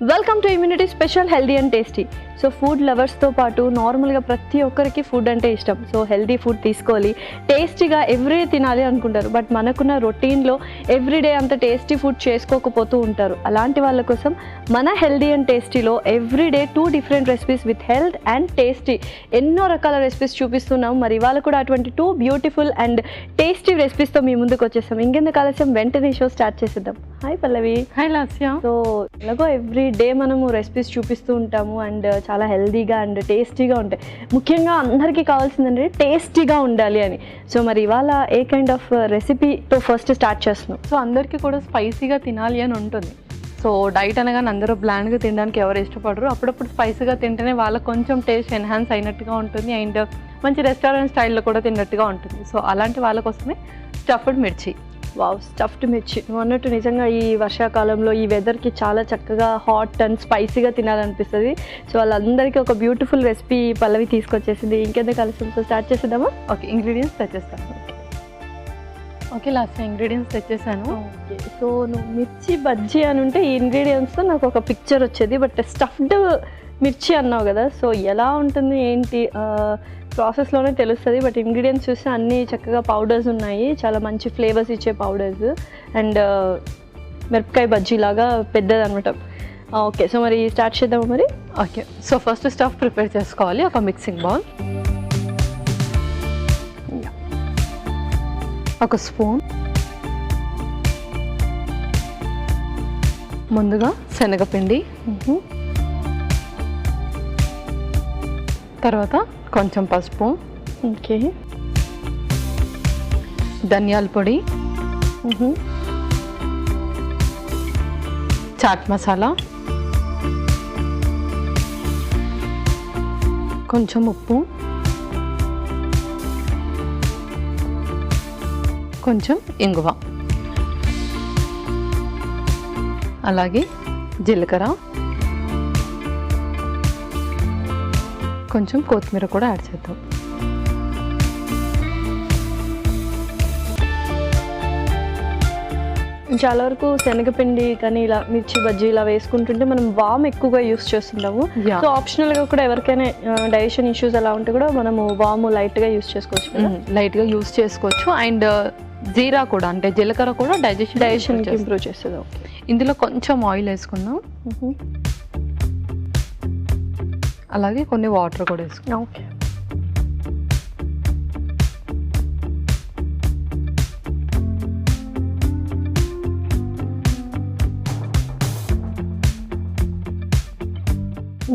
Welcome to immunity special healthy and tasty. So food లవర్స్తో పాటు నార్మల్గా ప్రతి ఒక్కరికి ఫుడ్ అంటే ఇష్టం. సో హెల్దీ ఫుడ్ తీసుకోవాలి, టేస్టీగా ఎవ్రీడే తినాలి అనుకుంటారు. బట్ మనకున్న రొటీన్లో ఎవ్రీడే అంత టేస్టీ ఫుడ్ చేసుకోకపోతూ ఉంటారు. అలాంటి వాళ్ళ కోసం మన హెల్దీ అండ్ టేస్టీలో everyday 2 different recipes with health and tasty ఎన్నో రకాల రెసిపీస్ చూపిస్తున్నాం. మరి ఇవాళ కూడా అటువంటి 2 బ్యూటిఫుల్ అండ్ టేస్టీ రెసిపీస్తో మీ ముందుకు వచ్చేస్తాం. ఇంకెందుకు ఆలస్యం, వెంటనే షో స్టార్ట్ చేసేద్దాం. Hi Pallavi. Hi Lasya. So ఎలాగో ఎవ్రీ డే మనము రెసిపీస్ చూపిస్తూ ఉంటాము అండ్ చాలా హెల్దీగా అండ్ టేస్టీగా ఉంటాయి. ముఖ్యంగా అందరికీ కావాల్సిందంటే టేస్టీగా ఉండాలి అని. సో మరి ఇవాళ ఏ కైండ్ ఆఫ్ రెసిపీతో ఫస్ట్ స్టార్ట్ చేస్తున్నాం? సో అందరికీ కూడా స్పైసీగా తినాలి అని ఉంటుంది. సో డైట్ అనగానే అందరూ బ్లాండ్గా తినడానికి ఎవరు ఇష్టపడరు. అప్పుడప్పుడు స్పైసీగా తింటేనే వాళ్ళకి కొంచెం టేస్ట్ ఎన్హాన్స్ అయినట్టుగా ఉంటుంది అండ్ మంచి రెస్టారెంట్ స్టైల్లో కూడా తిన్నట్టుగా ఉంటుంది. సో అలాంటి వాళ్ళ కోసమే స్టఫ్డ్ మిర్చి. వావ్, స్టఫ్డ్ మిర్చి. నువ్వు అన్నట్టు నిజంగా ఈ వర్షాకాలంలో ఈ వెదర్కి చాలా చక్కగా హాట్ అండ్ స్పైసీగా తినాలనిపిస్తుంది. సో వాళ్ళందరికీ ఒక బ్యూటిఫుల్ రెసిపీ పల్లవి తీసుకొచ్చేసింది. ఇంకెందుకు ఆలస్యం, సో స్టార్ట్ చేసేద్దామా? ఓకే, ఇంగ్రీడియంట్స్ తెచ్చేస్తాను. ఓకే లాస్ట్ ఇంగ్రీడియంట్స్ తెచ్చేసాను. ఓకే, సో నువ్వు మిర్చి బజ్జీ అని ఉంటే ఈ ఇంగ్రీడియంట్స్తో నాకు ఒక పిక్చర్ వచ్చేది. బట్ స్టఫ్డ్ మిర్చి అన్నావు కదా, సో ఎలా ఉంటుంది ఏంటి ప్రాసెస్లోనే తెలుస్తుంది. బట్ ఇంగ్రీడియంట్స్ చూస్తే అన్నీ చక్కగా పౌడర్స్ ఉన్నాయి, చాలా మంచి ఫ్లేవర్స్ ఇచ్చే పౌడర్స్ అండ్ మిరపకాయ బజ్జీ లాగా పెద్దది అనమాట. ఓకే, సో మరి స్టార్ట్ చేద్దాము మరి. Okay, so first stuff prepare చేసుకోవాలి. ఒక మిక్సింగ్ బౌల్, ఒక స్పూన్ ముందుగా శనగపిండి, తర్వాత కొంచెం పసుపు, ఓకే, ధనియాల పొడి, చాట్ మసాలా, కొంచెం ఉప్పు, కొంచెం ఇంగువ, అలాగే జీలకర్ర, కొంచెం కొత్తిమీర కూడా యాడ్ చేద్దాం. చాలా వరకు శనగపిండి కానీ ఇలా మిర్చి బజ్జీ ఇలా వేసుకుంటుంటే మనం వామ్ ఎక్కువగా యూస్ చేస్తుంటాము. సో ఆప్షనల్గా కూడా ఎవరికైనా డైజెషన్ ఇష్యూస్ అలా ఉంటే కూడా మనము వామ్ లైట్గా యూస్ చేసుకోవచ్చు. లైట్గా యూస్ చేసుకోవచ్చు. అండ్ జీరా కూడా, అంటే జీలకర్ర కూడా డైజెషన్ ఇంప్రూవ్ చేస్తుంది. ఇందులో కొంచెం ఆయిల్ వేసుకుందాం, అలాగే కొన్ని వాటర్ కూడా వేసుకుందాం. ఓకే,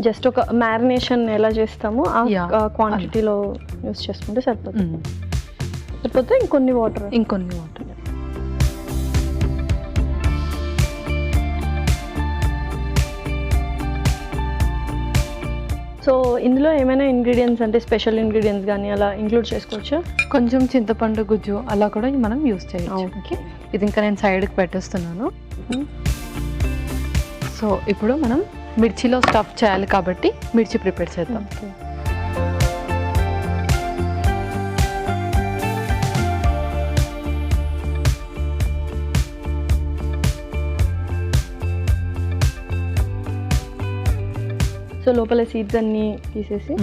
జస్ట్ ఒక మ్యారినేషన్ ఎలా చేస్తామో ఆ క్వాంటిటీలో యూస్ చేసుకుంటే సరిపోతుంది. సరిపోతే ఇంకొన్ని వాటర్. సో ఇందులో ఏమైనా ఇంగ్రీడియంట్స్ అంటే స్పెషల్ ఇంగ్రీడియంట్స్ కానీ అలా ఇంక్లూడ్ చేసుకోవచ్చా? కొంచెం చింతపండు గుజ్జు అలా కూడా మనం యూస్ చేయొచ్చు. ఓకే, ఇది ఇంకా నేను సైడ్కి పెట్టేస్తున్నాను. సో ఇప్పుడు మనం మిర్చిలో స్టఫ్ చేయాలి కాబట్టి మిర్చి ప్రిపేర్ చేద్దాం. సో లోపల సీడ్స్ అన్నీ తీసేసి,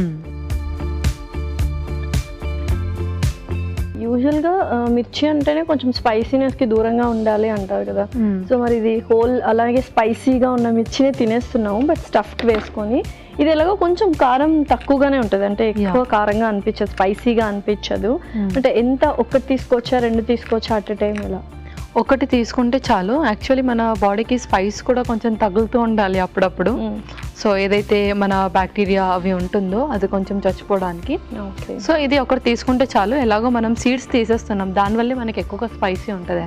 యూజువల్గా మిర్చి అంటేనే కొంచెం స్పైసీనెస్కి దూరంగా ఉండాలి అంటారు కదా. సో మరి ఇది హోల్ అలాగే స్పైసీగా ఉన్న మిర్చినే తినేస్తున్నాము, బట్ స్టఫ్డ్ వేసుకొని. ఇది ఎలాగో కొంచెం కారం తక్కువగానే ఉంటుంది, అంటే ఎక్కువ కారంగా అనిపించదు, స్పైసీగా అనిపించదు. అంటే ఎంత ఒకటి తీసుకోవచ్చా, 2 తీసుకోవచ్చా అట్ ఎ టైం? ఇలా ఒకటి తీసుకుంటే చాలు. యాక్చువల్లీ మన బాడీకి స్పైస్ కూడా కొంచెం తగులుతూ ఉండాలి అప్పుడప్పుడు. సో ఏదైతే మన బ్యాక్టీరియా అవి ఉంటుందో అది కొంచెం చచ్చిపోవడానికి. సో ఇది ఒకటి తీసుకుంటే చాలు. ఎలాగో మనం సీడ్స్ తీసేస్తున్నాం, దానివల్లే మనకి ఎక్కువగా స్పైసీ ఉంటుంది.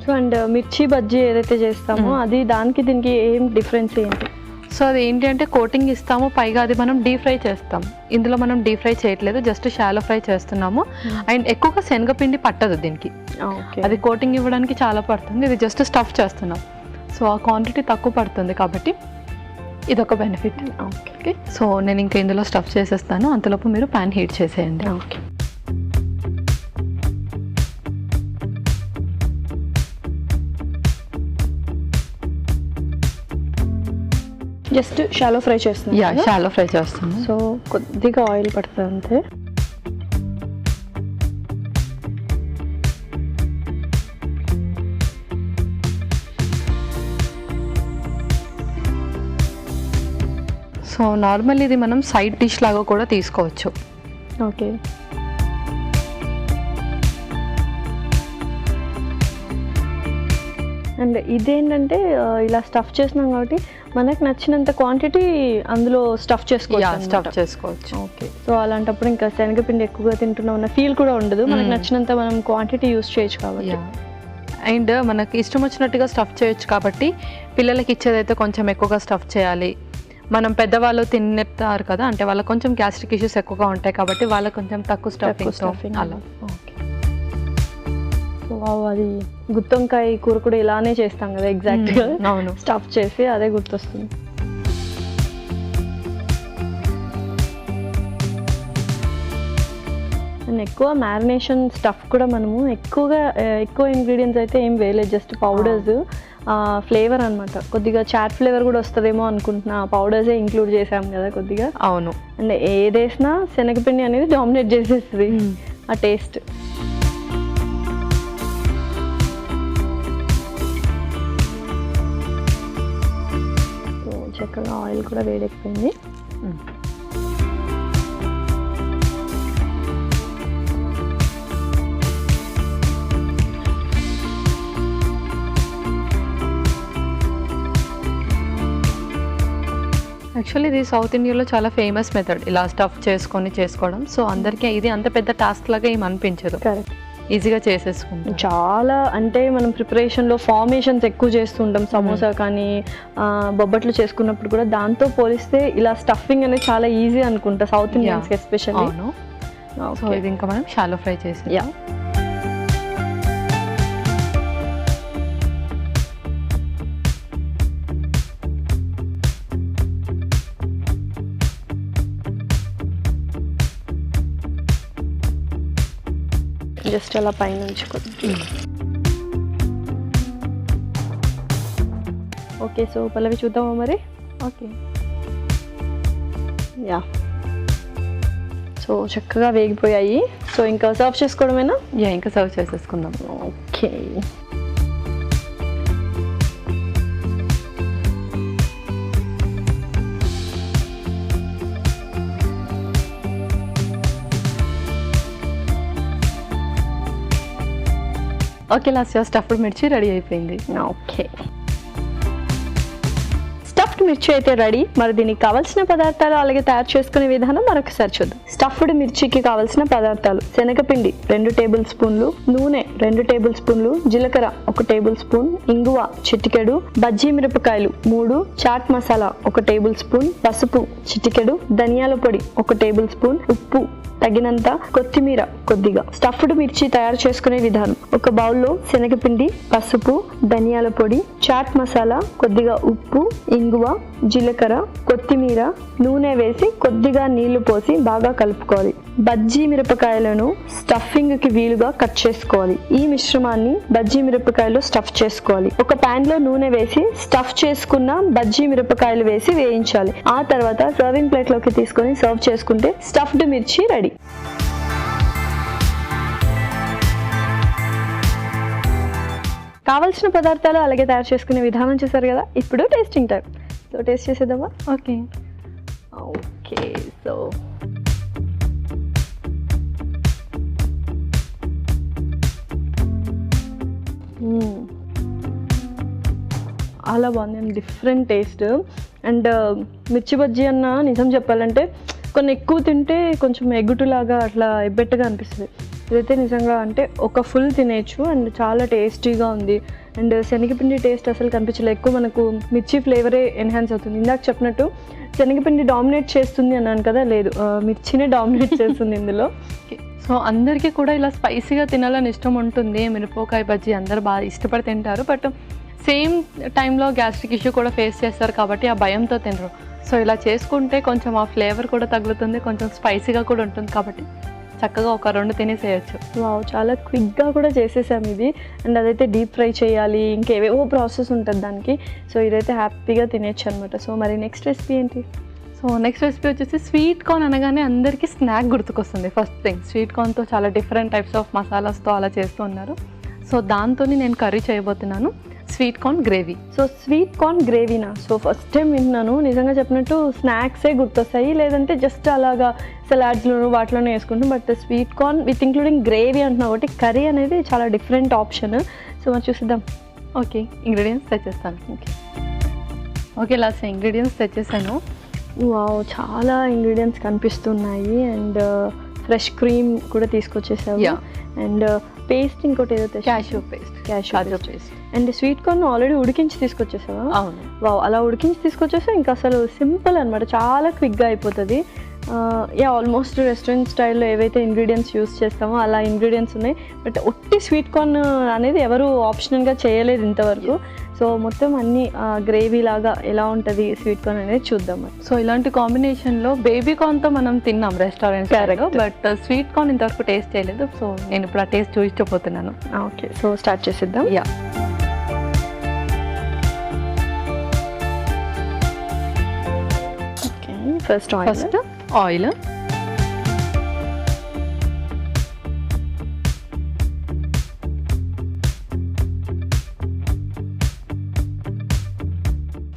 సో అండ్ మిర్చి బజ్జీ ఏదైతే చేస్తామో అది దానికి దీనికి ఏం డిఫరెన్స్ ఏంటి? సో అది ఏంటి అంటే కోటింగ్ ఇస్తాము, పైగా అది మనం డీప్ ఫ్రై చేస్తాం. ఇందులో మనం డీప్ ఫ్రై చేయట్లేదు, జస్ట్ షాలో ఫ్రై చేస్తున్నాము. అండ్ ఎక్కువగా శనగపిండి పట్టదు దీనికి, అది కోటింగ్ ఇవ్వడానికి చాలా పడుతుంది. ఇది జస్ట్ స్టఫ్ చేస్తున్నాం. సో ఆ క్వాంటిటీ తక్కువ పడుతుంది కాబట్టి ఇదొక బెనిఫిట్. ఓకే, సో నేను ఇంకా ఇందులో స్టఫ్ చేసేస్తాను, అంతలోపు మీరు ప్యాన్ హీట్ చేసేయండి. ఓకే. జస్ట్ షాలో ఫ్రై చేస్తున్నాను. యా, షాలో ఫ్రై చేస్తాను. సో కొద్దిగా ఆయిల్ పడుతుంది అంతే. సో నార్మల్ ఇది మనం సైడ్ డిష్ లాగా కూడా తీసుకోవచ్చు. ఓకే. అండ్ ఇదేంటంటే ఇలా స్టఫ్ చేసినాం కాబట్టి మనకు నచ్చినంత క్వాంటిటీ అందులో స్టఫ్ చేసుకోవచ్చు. ఓకే. సో అలాంటప్పుడు ఇంకా శనగపిండి ఎక్కువగా తింటున్నాం అన్న ఫీల్ కూడా ఉండదు, మనకు నచ్చినంత మనం క్వాంటిటీ యూస్ చేయొచ్చు కాబట్టి. అండ్ మనకి ఇష్టం వచ్చినట్టుగా స్టఫ్ చేయొచ్చు కాబట్టి పిల్లలకి ఇచ్చేదైతే కొంచెం ఎక్కువగా స్టఫ్ చేయాలి. మనం పెద్దవాళ్ళు తింటారు కదా, అంటే వాళ్ళకి కొంచెం గ్యాస్ట్రిక్ ఇష్యూస్ ఎక్కువగా ఉంటాయి కాబట్టి వాళ్ళకి కొంచెం తక్కువ స్టఫింగ్ అలా. ఓకే. సో అది గుత్తొంకాయ కూర కూడా ఇలానే చేస్తాం కదా ఎగ్జాక్ట్గా. అవును, స్టఫ్ చేసి అదే గుర్తొస్తుంది. అండ్ ఎక్కువ మ్యారినేషన్ స్టఫ్ కూడా మనము ఎక్కువ ఇంగ్రీడియంట్స్ అయితే ఏం వేయలేదు, జస్ట్ పౌడర్స్, ఫ్లేవర్ అనమాట. కొద్దిగా చాట్ ఫ్లేవర్ కూడా వస్తుందేమో అనుకుంటున్నా, పౌడర్సే ఇంక్లూడ్ చేసాం కదా కొద్దిగా. అవును. అండ్ ఏదేసినా శనగపిండి అనేది డామినేట్ చేసేస్తుంది ఆ టేస్ట్. సో చక్కగా ఆయిల్ కూడా వేడెక్కిపోయింది. యాక్చువల్లీ ఇది సౌత్ ఇండియాలో చాలా ఫేమస్ మెథడ్, ఇలా స్టఫ్ చేసుకోవడం. సో అందరికీ ఇది అంత పెద్ద టాస్క్ లాగా ఏం అనిపించదు, కరెక్ట్, ఈజీగా చేసేసుకుంటాం. చాలా అంటే మనం ప్రిపరేషన్లో ఫార్మేషన్స్ ఎక్కువ చేస్తుంటాం, సమోసా కానీ బొబ్బట్లు చేసుకున్నప్పుడు కూడా. దాంతో పోలిస్తే ఇలా స్టఫింగ్ అనేది చాలా ఈజీ అనుకుంటా సౌత్ ఇండియన్స్ ఎస్పెషల్లీ. అవును. సో ఇది ఇంకా మనం షాలో ఫ్రై చేసి. యా. జస్ట్ అలా పైనుంచి కొద్ది. ఓకే. సో పల్లవి చూద్దామా మరి? ఓకే. యా. సో చక్కగా వేగిపోయాయి. సో ఇంకా సర్వ్ చేసుకోవడమేనా? యా, ఇంకా సర్వ్ చేసేసుకుందాం. ఓకే. ఓకే, లాస్ట్ స్టఫ్డ్ మిర్చి రెడీ అయిపోయింది. ఓకే. స్టఫ్డ్ మిర్చి అయితే రెడీ. మరి దీనికి కావాల్సిన పదార్థాలు అలాగే తయారు చేసుకునే విధానం మరొకసారి చూద్దాం. స్టఫ్డ్ మిర్చికి కావాల్సిన పదార్థాలు: శనగపిండి 2 టేబుల్ స్పూన్లు, నూనె 2 టేబుల్ స్పూన్లు, జీలకర్ర 1 టేబుల్ స్పూన్, ఇంగువ చిటికెడు, బజ్జీ మిరపకాయలు 3, చాట్ మసాలా 1 టేబుల్ స్పూన్, పసుపు చిటికెడు, ధనియాల పొడి 1 టేబుల్ స్పూన్, ఉప్పు తగినంత, కొత్తిమీర కొద్దిగా. స్టఫ్డ్ మిర్చి తయారు చేసుకునే విధానం: ఒక బౌల్లో శనగపిండి, పసుపు, ధనియాల పొడి, చాట్ మసాలా, కొద్దిగా ఉప్పు, ఇంగువ, జీలకర్ర, కొత్తిమీర, నూనె వేసి కొద్దిగా నీళ్లు పోసి బాగా కలుపుకోవాలి. బజ్జీ మిరపకాయలను స్టఫింగ్ కి వీలుగా కట్ చేసుకోవాలి. ఈ మిశ్రమాన్ని బజ్జీ మిరపకాయలు స్టఫ్ చేసుకోవాలి. ఒక పాన్ లో నూనె వేసి స్టఫ్ చేసుకున్న బజ్జీ మిరపకాయలు వేసి వేయించాలి. ఆ తర్వాత సర్వింగ్ ప్లేట్ లోకి తీసుకొని సర్వ్ చేసుకుంటే స్టఫ్డ్ మిర్చి రెడీ. కావలసిన పదార్థాలు అలాగే తయారు చేసుకునే విధానం చూసారు కదా. ఇప్పుడు టేస్టింగ్ టైం. సో టేస్ట్ చేసేద్దామా? ఓకే. ఓకే. సో చాలా బాగుంది, డిఫరెంట్ టేస్ట్. అండ్ మిర్చి బజ్జీ అన్న నిజం చెప్పాలంటే కొన్ని ఎక్కువ తింటే కొంచెం ఎగ్గుటులాగా అట్లా ఎబ్బెట్టుగా అనిపిస్తుంది. ఇదైతే నిజంగా అంటే ఒక ఫుల్ తినేయచ్చు అండ్ చాలా టేస్టీగా ఉంది. అండ్ శనగపిండి టేస్ట్ అసలు కనిపించలేదు, ఎక్కువ మనకు మిర్చి ఫ్లేవరే ఎన్హాన్స్ అవుతుంది. ఇందాక చెప్పినట్టు శనగపిండి డామినేట్ చేస్తుంది అన్నాను కదా, లేదు, మిర్చినే డామినేట్ చేస్తుంది ఇందులో. సో అందరికీ కూడా ఇలా స్పైసీగా తినాలని ఇష్టం ఉంటుంది. మిరపకాయ బజ్జీ అందరు బాగా ఇష్టపడి తింటారు. బట్ సేమ్ టైంలో గ్యాస్ట్రిక్ ఇష్యూ కూడా ఫేస్ చేస్తారు కాబట్టి ఆ భయంతో తినరు. సో ఇలా చేసుకుంటే కొంచెం ఆ ఫ్లేవర్ కూడా తగులుతుంది, కొంచెం స్పైసీగా కూడా ఉంటుంది కాబట్టి చక్కగా ఒక 2 తినేసేయచ్చు. వావ్, చాలా క్విక్గా కూడా చేసేసాం ఇది. అండ్ అదైతే డీప్ ఫ్రై చేయాలి, ఇంకేవేవో ప్రాసెస్ ఉంటుంది దానికి. సో ఇదైతే హ్యాపీగా తినేయచ్చు అనమాట. సో మరి నెక్స్ట్ రెసిపీ ఏంటి? సో నెక్స్ట్ రెసిపీ వచ్చేసి స్వీట్ కార్న్ అనగానే అందరికీ స్నాక్ గుర్తుకొస్తుంది. ఫస్ట్ థింగ్ స్వీట్ కార్న్తో చాలా డిఫరెంట్ టైప్స్ ఆఫ్ మసాలాస్తో అలా చేస్తూ ఉన్నారు. సో దాంతో నేను కర్రీ చేయబోతున్నాను, sweet corn gravy. So sweet corn గ్రేవీనా? సో ఫస్ట్ టైం విన్నాను. నిజంగా చెప్పినట్టు స్నాక్సే గుర్తొస్తాయి, లేదంటే జస్ట్ అలాగా సలాడ్స్లోను వాటిలోనే వేసుకుంటాం. But sweet corn with including gravy అంటున్నా ఒకటి, కర్రీ అనేది చాలా డిఫరెంట్ ఆప్షన్. సో మరి చూసిద్దాం. ఓకే, ఇంగ్రీడియంట్స్ తెచ్చేస్తాను. ఓకే లాస్ట్ ఇంగ్రీడియంట్స్ తెచ్చేసాను. వావ్, చాలా ఇంగ్రీడియంట్స్ కనిపిస్తున్నాయి. అండ్ ఫ్రెష్ క్రీమ్ కూడా తీసుకొచ్చేసావు. అండ్ పేస్ట్ ఇంకోటి ఏదో cashew paste. And sweet corn already ఉడికించి తీసుకొచ్చేసావా? అవును. వావ్, అలా ఉడికించి తీసుకొచ్చేసా. ఇంకా అసలు సింపుల్ అనమాట, చాలా క్విక్గా అయిపోతుంది. ఆల్మోస్ట్ రెస్టారెంట్ స్టైల్లో ఏవైతే ఇంగ్రీడియంట్స్ యూస్ చేస్తామో అలా ఇంగ్రీడియంట్స్ ఉన్నాయి. బట్ ఒట్టి స్వీట్ కార్న్ అనేది ఎవరు ఆప్షనల్గా చేయలేదు ఇంతవరకు. సో మొత్తం అన్ని గ్రేవీ లాగా ఎలా ఉంటుంది స్వీట్ కార్న్ అనేది చూద్దాం. సో ఇలాంటి కాంబినేషన్లో బేబీ కార్న్తో మనం తిన్నాం రెస్టారెంట్, బట్ స్వీట్ కార్న్ ఇంతవరకు టేస్ట్ చేయలేదు. సో నేను ఇప్పుడు ఆ టేస్ట్ చూపించబోతున్నాను. ఓకే, సో స్టార్ట్ చేసేద్దాం. First oil.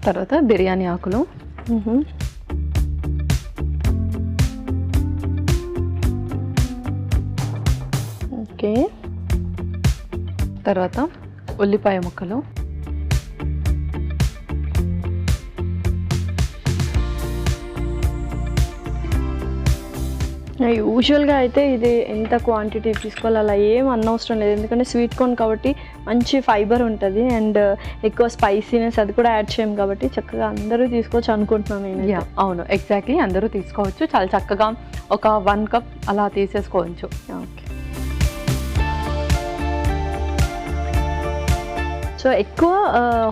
తర్వాత బిర్యానీ ఆకులు. ఓకే, తర్వాత ఉల్లిపాయ ముక్కలు. యూజువల్గా అయితే ఇది ఎంత క్వాంటిటీ తీసుకోవాలి అలా ఏం అనవసరం లేదు, ఎందుకంటే స్వీట్ కార్న్ కాబట్టి మంచి ఫైబర్ ఉంటుంది. అండ్ ఎక్కువ స్పైసీనెస్ అది కూడా యాడ్ చేయం కాబట్టి చక్కగా అందరూ తీసుకోవచ్చు అనుకుంటున్నాను నేను. అవును, ఎగ్జాక్ట్లీ అందరూ తీసుకోవచ్చు. చాలా చక్కగా ఒక 1 కప్ అలా తీసేసుకోవచ్చు. ఓకే, సో ఎక్కువ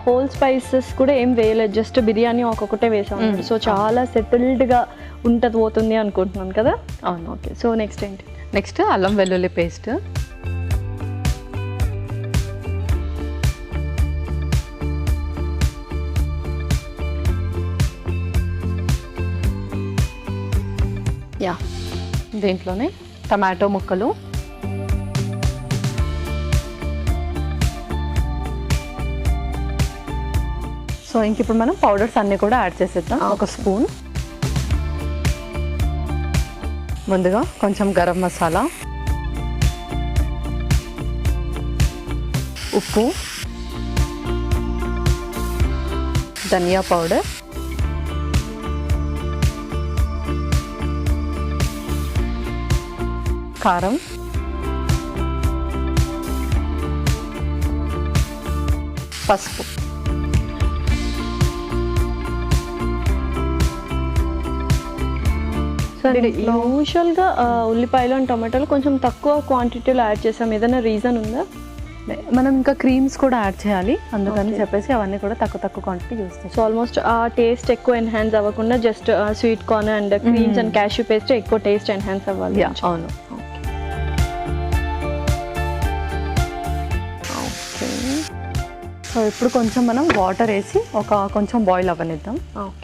హోల్ స్పైసెస్ కూడా ఏం వేయలేదు, జస్ట్ బిర్యానీ ఒక్కొక్కటే వేసాము. సో చాలా సెటిల్డ్గా ఉంటుంది పోతుంది అనుకుంటున్నాను కదా. అవును. ఓకే, సో నెక్స్ట్ ఏంటి? నెక్స్ట్ అల్లం వెల్లుల్లి పేస్ట్. దీంట్లోనే టమాటో ముక్కలు. సో ఇంక ఇప్పుడు మనం పౌడర్స్ అన్నీ కూడా యాడ్ చేసేద్దాం. ఒక స్పూన్. ముందుగా కొంచెం గరం మసాలా, ఉప్పు, ధనియా పౌడర్, కారం, పసుపు. యూజువల్గా ఉల్లిపాయలు అండ్ టొమాటోలు కొంచెం తక్కువ క్వాంటిటీలో యాడ్ చేసాం, ఏదైనా రీజన్ ఉందా? మనం ఇంకా క్రీమ్స్ కూడా యాడ్ చేయాలి, అందుకని చెప్పేసి అవన్నీ కూడా తక్కువ క్వాంటిటీ యూస్ చేస్తాం. సో ఆల్మోస్ట్ ఆ టేస్ట్ ఎక్కువ ఎన్హాన్స్ అవ్వకుండా just sweet corn and creams and cashew paste ఎక్కువ టేస్ట్ ఎన్హాన్స్ అవ్వాలి. అవును. సో ఇప్పుడు కొంచెం మనం వాటర్ వేసి కొంచెం బాయిల్ అవ్వనిద్దాం. ఓకే,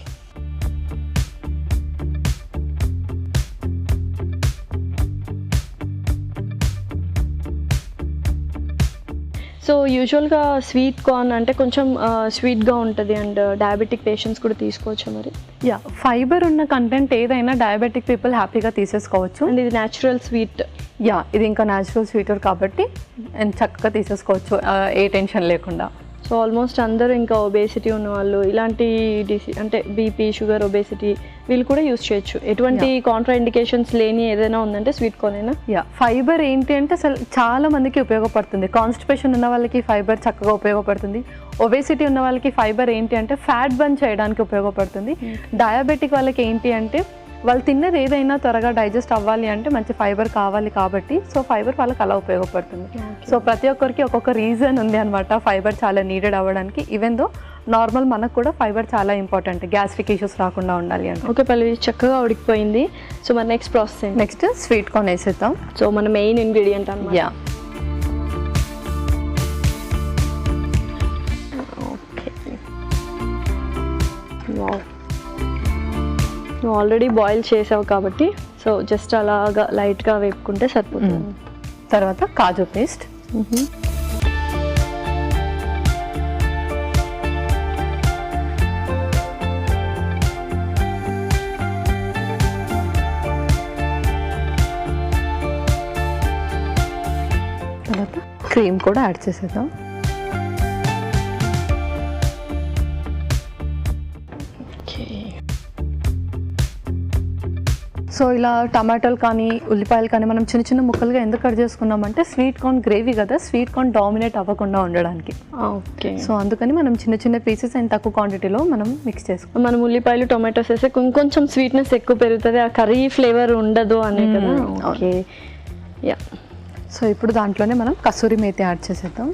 సో యూజువల్గా స్వీట్ కార్న్ అంటే కొంచెం స్వీట్గా ఉంటుంది అండ్ డయాబెటిక్ పేషెంట్స్ కూడా తీసుకోవచ్చు మరి. ఫైబర్ ఉన్న కంటెంట్ ఏదైనా డయాబెటిక్ పీపుల్ హ్యాపీగా తీసేసుకోవచ్చు. అండ్ ఇది న్యాచురల్ స్వీట్. ఇది ఇంకా న్యాచురల్ స్వీటర్ కాబట్టి చక్కగా తీసేసుకోవచ్చు ఏ టెన్షన్ లేకుండా. సో ఆల్మోస్ట్ అందరూ ఇంకా ఒబేసిటీ ఉన్న వాళ్ళు, ఇలాంటి అంటే బీపీ, షుగర్, ఒబేసిటీ వీళ్ళు కూడా యూస్ చేయొచ్చు. ఎటువంటి కాంట్రా ఇండికేషన్స్ లేని ఏదైనా ఉందంటే స్వీట్ కార్న్ అయినా. ఫైబర్ ఏంటి అంటే అసలు చాలా మందికి ఉపయోగపడుతుంది. కాన్స్టిపేషన్ ఉన్న వాళ్ళకి ఫైబర్ చక్కగా ఉపయోగపడుతుంది. ఒబేసిటీ ఉన్న వాళ్ళకి ఫైబర్ ఏంటి అంటే ఫ్యాట్ బర్న్ చేయడానికి ఉపయోగపడుతుంది. డయాబెటిక్ వాళ్ళకి ఏంటి అంటే వాళ్ళు తిన్నది ఏదైనా త్వరగా డైజెస్ట్ అవ్వాలి అంటే మంచి ఫైబర్ కావాలి కాబట్టి సో ఫైబర్ వాళ్ళకి అలా ఉపయోగపడుతుంది. సో ప్రతి ఒక్కరికి ఒక్కొక్క రీజన్ ఉంది అనమాట ఫైబర్ చాలా నీడెడ్ అవ్వడానికి. ఈవెన్ దో నార్మల్ మనకు కూడా ఫైబర్ చాలా ఇంపార్టెంట్, గ్యాస్ట్రిక్ ఇష్యూస్ రాకుండా ఉండాలి అంటే. ఓకే పల్లవి, చక్కగా ఉడికిపోయింది. సో మరి నెక్స్ట్ ప్రాసెస్ ఏంటి? నెక్స్ట్ స్వీట్ కార్న్ వేసేద్దాం. సో మన మెయిన్ ఇంగ్రీడియంట్ అన్నమాట. Yeah, okay. నువ్వు ఆల్రెడీ బాయిల్ చేసావు కాబట్టి సో జస్ట్ అలాగా లైట్గా వేపుకుంటే సరిపోతుంది. తర్వాత కాజు పేస్ట్, తర్వాత క్రీమ్ కూడా యాడ్ చేసేద్దాం. సో ఇలా టమాటాలు కానీ ఉల్లిపాయలు కానీ మనం చిన్న చిన్న ముక్కలుగా ఎందుకు కట్ చేసుకున్నామంటే స్వీట్ కార్న్ గ్రేవీ కదా, స్వీట్ కార్న్ డామినేట్ అవ్వకుండా ఉండడానికి. ఓకే. సో అందుకని మనం చిన్న చిన్న పీసెస్ అండ్ తక్కువ క్వాంటిటీలో మనం మిక్స్ చేసుకుంటాం. మనం ఉల్లిపాయలు టొమాటోస్ వేస్తే కొంచెం స్వీట్నెస్ ఎక్కువ పెరుగుతుంది, ఆ కర్రీ ఫ్లేవర్ ఉండదు అనే కదా. ఓకే. యా. సో ఇప్పుడు దాంట్లోనే మనం కసూరి మేతి యాడ్ చేసేద్దాం.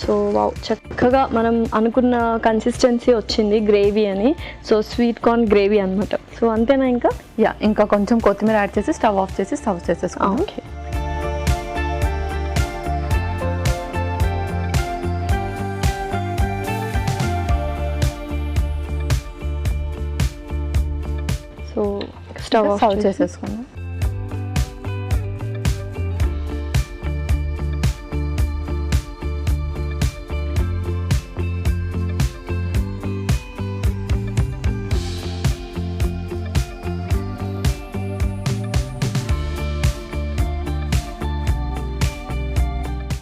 సో వావ్, చక్కగా మనం అనుకున్న కన్సిస్టెన్సీ వచ్చింది గ్రేవీ అని. సో స్వీట్ కార్న్ గ్రేవీ అనమాట. సో అంతేనా ఇంకా? యా, ఇంకా కొంచెం కొత్తిమీర యాడ్ చేసి స్టవ్ ఆఫ్ చేసి సర్వ్ చేసేసుకోండి. Okay. So stove off serve చేసేసుకుందాం.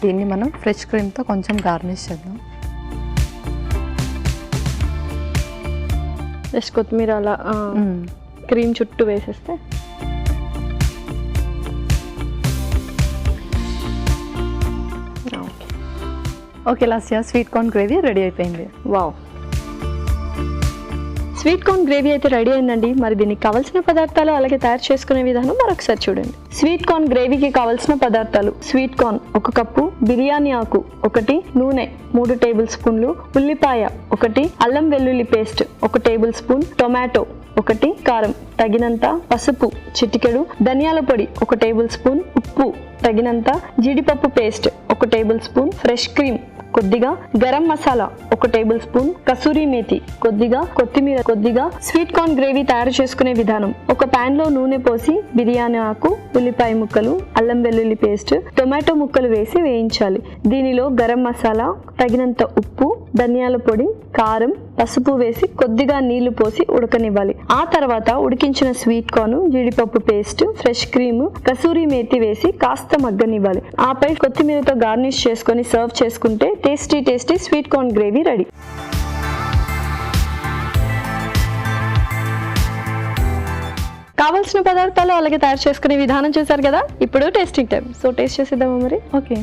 దీన్ని మనం ఫ్రెష్ క్రీమ్తో కొంచెం గార్నిష్ చేద్దాం. జస్ట్ కొత్తిమీర అలా క్రీమ్ చుట్టూ వేసేస్తే okay Lasya, sweet corn gravy ready అయిపోయింది. వావ్, స్వీట్ కార్న్ గ్రేవీ అయితే రెడీ అయిందండి. మరి దీనికి కావాల్సిన పదార్థాలు అలాగే తయారు చేసుకునే విధానం మరొకసారి చూడండి. స్వీట్ కార్న్ గ్రేవీకి కావాల్సిన పదార్థాలు: స్వీట్ కార్న్ 1 కప్పు, బిర్యానీ ఆకు 1, నూనె 3 టేబుల్ స్పూన్లు, ఉల్లిపాయ 1, అల్లం వెల్లుల్లి పేస్ట్ 1 టేబుల్ స్పూన్, టొమాటో 1, కారం తగినంత, పసుపు చిటికెడు, ధనియాల పొడి 1 టేబుల్ స్పూన్, ఉప్పు తగినంత, జీడిపప్పు paste 1 table spoon, fresh cream కొద్దిగా, గరం మసాలా 1 టేబుల్ స్పూన్, కసూరి మేతి కొద్దిగా, కొత్తిమీర కొద్దిగా. స్వీట్ కార్న్ గ్రేవీ తయారు చేసుకునే విధానం: ఒక పాన్ లో నూనె పోసి బిర్యానీ ఆకు, ఉల్లిపాయ ముక్కలు, అల్లం వెల్లుల్లి పేస్ట్, టొమాటో ముక్కలు వేసి వేయించాలి. దీనిలో గరం మసాలా, తగినంత ఉప్పు, ధనియాల పొడి, కారం, పసుపు వేసి కొద్దిగా నీళ్లు పోసి ఉడకనివ్వాలి. ఆ తర్వాత ఉడికించిన స్వీట్ కార్న్, జీడిపప్పు paste, fresh cream, kasuri methi వేసి కాస్త మగ్గనివ్వాలి. ఆపై కొత్తిమీరతో గార్నిష్ చేసుకొని సర్వ్ చేసుకుంటే tasty sweet corn gravy ready. కావాల్సిన పదార్థాలు అలాగే తయారు చేసుకునే విధానం చూసారు కదా. ఇప్పుడు టేస్టింగ్ టైం. సో టేస్ట్ చేసేద్దామా మరి? ఓకే.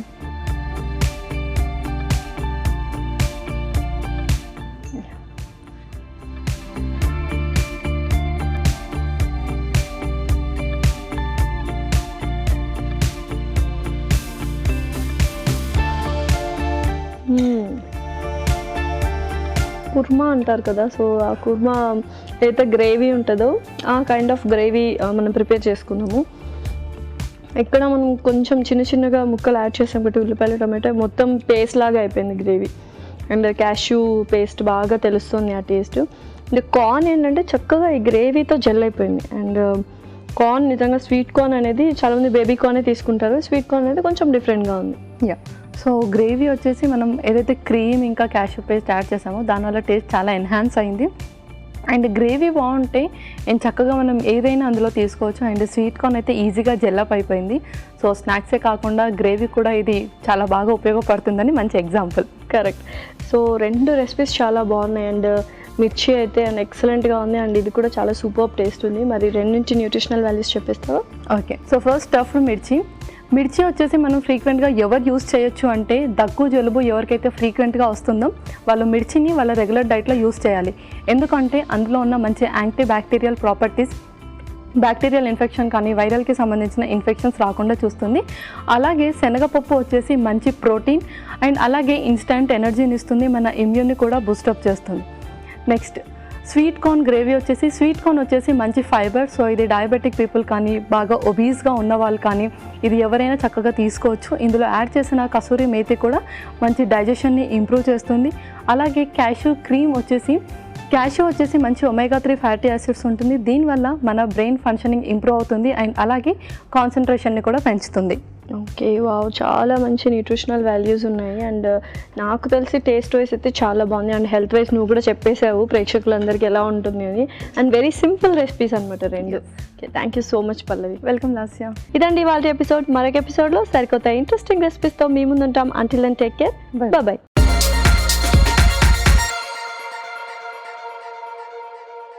కుర్మా అంటారు కదా, సో ఆ కుర్మా ఏదైతే గ్రేవీ ఉంటుందో ఆ కైండ్ ఆఫ్ గ్రేవీ మనం ప్రిపేర్ చేసుకున్నాము. ఇక్కడ మనం కొంచెం చిన్నగా ముక్కలు యాడ్ చేసాం కాబట్టి ఉల్లిపాయలు టమాటో మొత్తం పేస్ట్ లాగా అయిపోయింది గ్రేవీ. అండ్ క్యాష్యూ పేస్ట్ బాగా తెలుస్తుంది ఆ టేస్ట్. అండ్ కార్న్ ఏంటంటే చక్కగా ఈ గ్రేవీతో జెల్ అయిపోయింది. అండ్ కార్న్ నిజంగా స్వీట్ కార్న్ అనేది చాలామంది బేబీ కార్నే తీసుకుంటారు, స్వీట్ కార్న్ అనేది కొంచెం డిఫరెంట్గా ఉంది. యా, సో గ్రేవీ వచ్చేసి మనం ఏదైతే క్రీమ్ ఇంకా క్యాష్యూ పేస్ట్ యాడ్ చేసామో దానివల్ల టేస్ట్ చాలా ఎన్హాన్స్ అయింది. అండ్ గ్రేవీ బాగుంటే అండ్ చక్కగా మనం ఏదైనా అందులో తీసుకోవచ్చు. అండ్ స్వీట్ కార్న్ అయితే ఈజీగా జెల్లప్ అయిపోయింది. సో స్నాక్సే కాకుండా గ్రేవీ కూడా ఇది చాలా బాగా ఉపయోగపడుతుందని మంచి ఎగ్జాంపుల్. కరెక్ట్. సో 2 రెసిపీస్ చాలా బాగున్నాయి. అండ్ మిర్చి అయితే అండ్ ఎక్సలెంట్గా ఉంది. అండ్ ఇది కూడా చాలా సూపర్ టేస్ట్ ఉంది. మరి 2 న్యూట్రిషనల్ వాల్యూస్ చెప్పేస్తావా? Okay. So first stuffed mirchi mirchi వచ్చేసి మనం ఫ్రీక్వెంట్గా ఎవరు యూస్ చేయొచ్చు అంటే దగ్గు జలుబు ఎవరికైతే ఫ్రీక్వెంట్గా వస్తుందో వాళ్ళు మిర్చిని వాళ్ళ రెగ్యులర్ డైట్లో యూస్ చేయాలి. ఎందుకంటే అందులో ఉన్న మంచి anti bacterial properties bacterial infection కానీ వైరల్కి సంబంధించిన ఇన్ఫెక్షన్స్ రాకుండా చూస్తుంది. అలాగే శనగపప్పు వచ్చేసి మంచి ప్రోటీన్ అండ్ అలాగే ఇన్స్టంట్ ఎనర్జీని ఇస్తుంది, మన ఇమ్యూన్ని కూడా బూస్టప్ చేస్తుంది. నెక్స్ట్ స్వీట్ కార్న్ గ్రేవీ వచ్చేసి, స్వీట్ కార్న్ వచ్చేసి మంచి ఫైబర్. సో ఇది డయాబెటిక్ పీపుల్ కానీ బాగా ఒబీస్గా ఉన్న వాళ్ళు కానీ ఇది ఎవరైనా చక్కగా తీసుకోవచ్చు. ఇందులో యాడ్ చేసిన కసూరి మేతి కూడా మంచి డైజెషన్ని ఇంప్రూవ్ చేస్తుంది. అలాగే క్యాషూ వచ్చేసి మంచి ఒమేగా 3 ఫ్యాటీ యాసిడ్స్ ఉంటుంది. దీనివల్ల మన బ్రెయిన్ ఫంక్షనింగ్ ఇంప్రూవ్ అవుతుంది అండ్ అలాగే కాన్సన్ట్రేషన్ని కూడా పెంచుతుంది. ఓకే, వావ్, చాలా మంచి న్యూట్రిషనల్ వాల్యూస్ ఉన్నాయి. అండ్ నాకు తెలిసి టేస్ట్ వైస్ అయితే చాలా బాగుంది. అండ్ హెల్త్ వైస్ నువ్వు కూడా చెప్పేసావు ప్రేక్షకులందరికీ ఎలా ఉంటుంది అని. అండ్ వెరీ సింపుల్ రెసిపీస్ అనమాట రెండు. Okay, thank you so much Pallavi. Welcome Lasya. ఇదండి ఇవాళ ఎపిసోడ్. మరొక ఎపిసోడ్లో సరికొత్త ఇంట్రెస్టింగ్ రెసిపీస్తో మీ ముందుంటాం. Until and take care, bye.